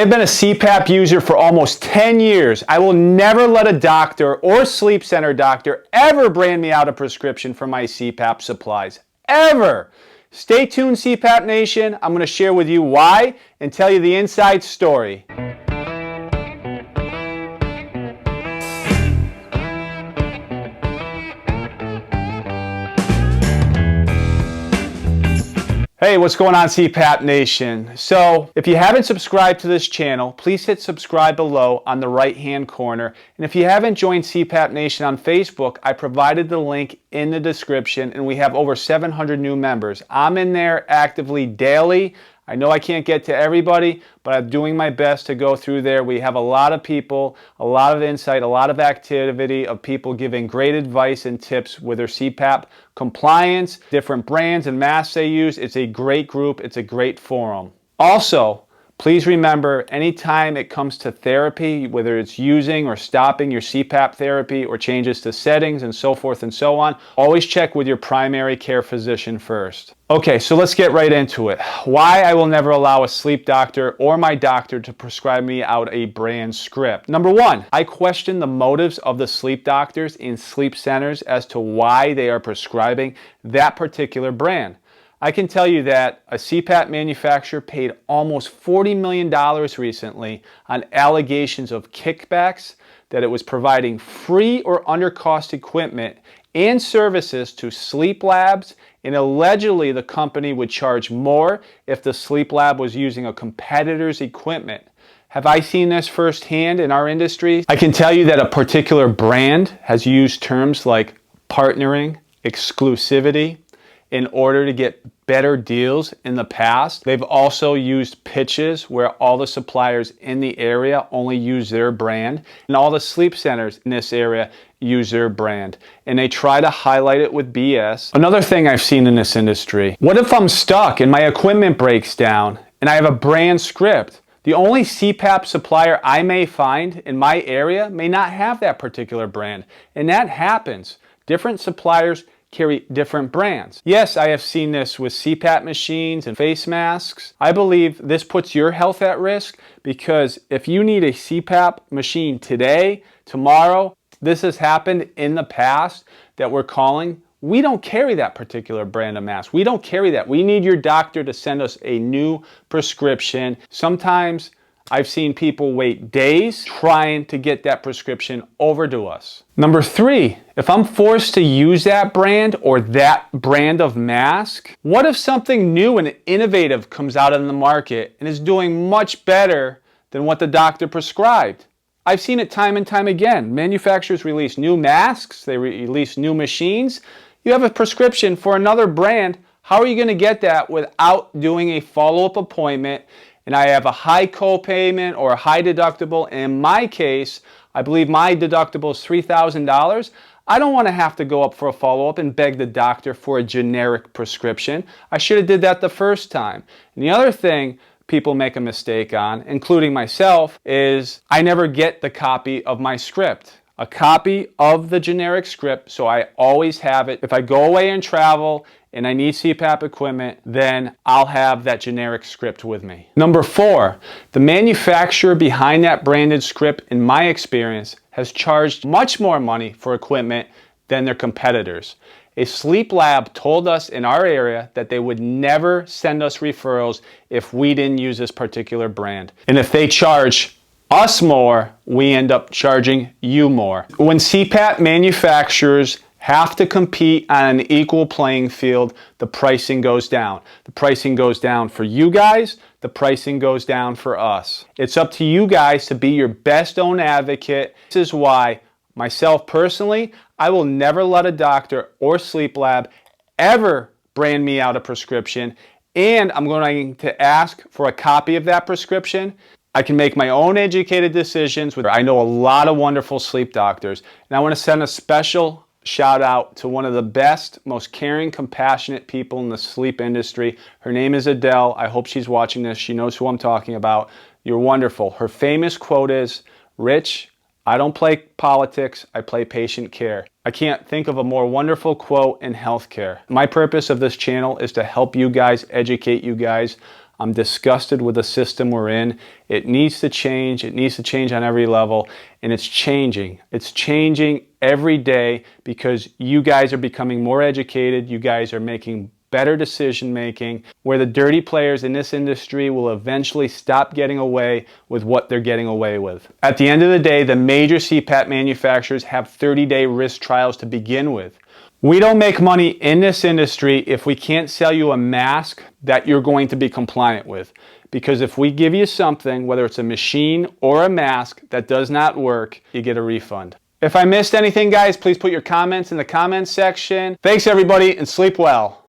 I've been a CPAP user for almost 10 years. I will never let a doctor or sleep center doctor ever brand me out a prescription for my CPAP supplies. Ever! Stay tuned, CPAP Nation. I'm going to share with you why and tell you the inside story. Hey, what's going on, CPAP Nation? So, if you haven't subscribed to this channel, please hit subscribe below on the right-hand corner. And if you haven't joined CPAP Nation on Facebook, I provided the link in the description, and we have over 700 new members. I'm in there actively daily. I know I can't get to everybody, but I'm doing my best to go through there. We have a lot of people, a lot of insight, a lot of activity of people giving great advice and tips with their CPAP compliance, different brands and masks they use. It's a great group. It's a great forum. Also, please remember, anytime it comes to therapy, whether it's using or stopping your CPAP therapy or changes to settings and so forth and so on, always check with your primary care physician first. Okay, so let's get right into it. Why I will never allow a sleep doctor or my doctor to prescribe me out a brand script. Number one, I question the motives of the sleep doctors in sleep centers as to why they are prescribing that particular brand. I can tell you that a CPAP manufacturer paid almost $40 million recently on allegations of kickbacks, that it was providing free or under-cost equipment and services to sleep labs, and allegedly the company would charge more if the sleep lab was using a competitor's equipment. Have I seen this firsthand in our industry? I can tell you that a particular brand has used terms like partnering, exclusivity, in order to get better deals in the past. They've also used pitches where all the suppliers in the area only use their brand, and all the sleep centers in this area use their brand, and they try to highlight it with BS. Another thing I've seen in this industry, what if I'm stuck and my equipment breaks down and I have a brand script? The only CPAP supplier I may find in my area may not have that particular brand, and that happens. Different suppliers carry different brands. Yes, I have seen this with CPAP machines and face masks. I believe this puts your health at risk, because if you need a CPAP machine today, tomorrow, this has happened in the past that we're calling. We don't carry that particular brand of mask. We don't carry that. We need your doctor to send us a new prescription. Sometimes I've seen people wait days trying to get that prescription over to us. Number three, if I'm forced to use that brand or that brand of mask, what if something new and innovative comes out in the market and is doing much better than what the doctor prescribed? I've seen it time and time again. Manufacturers release new masks, they release new machines. You have a prescription for another brand. How are you going to get that without doing a follow-up appointment? And I have a high copayment or a high deductible. And in my case, I believe my deductible is $3,000. I don't want to have to go up for a follow-up and beg the doctor for a generic prescription. I should have did that the first time. And the other thing people make a mistake on, including myself, is I never get the copy of my script. A copy of the generic script, so I always have it. If I go away and travel and I need CPAP equipment, then I'll have that generic script with me. Number four, the manufacturer behind that branded script, in my experience, has charged much more money for equipment than their competitors. A sleep lab told us in our area that they would never send us referrals if we didn't use this particular brand. And if they charge us more, we end up charging you more. When CPAP manufacturers have to compete on an equal playing field, the pricing goes down. The pricing goes down for you guys, the pricing goes down for us. It's up to you guys to be your best own advocate. This is why, myself personally, I will never let a doctor or sleep lab ever brand me out a prescription, and I'm going to ask for a copy of that prescription. I can make my own educated decisions. I know a lot of wonderful sleep doctors, and I want to send a special shout out to one of the best, most caring, compassionate people in the sleep industry. Her name is Adele. I hope she's watching this. She knows who I'm talking about. You're wonderful. Her famous quote is, "Rich, I don't play politics, I play patient care." I can't think of a more wonderful quote in healthcare. My purpose of this channel is to help you guys, educate you guys I'm disgusted with the system we're in. It needs to change. It needs to change on every level, and it's changing. It's changing every day because you guys are becoming more educated. You guys are making better decision making, where the dirty players in this industry will eventually stop getting away with what they're getting away with. At the end of the day, the major CPAP manufacturers have 30-day risk trials to begin with. We don't make money in this industry if we can't sell you a mask that you're going to be compliant with. Because if we give you something, whether it's a machine or a mask that does not work, you get a refund. If I missed anything, guys, please put your comments in the comments section. Thanks, everybody, and sleep well.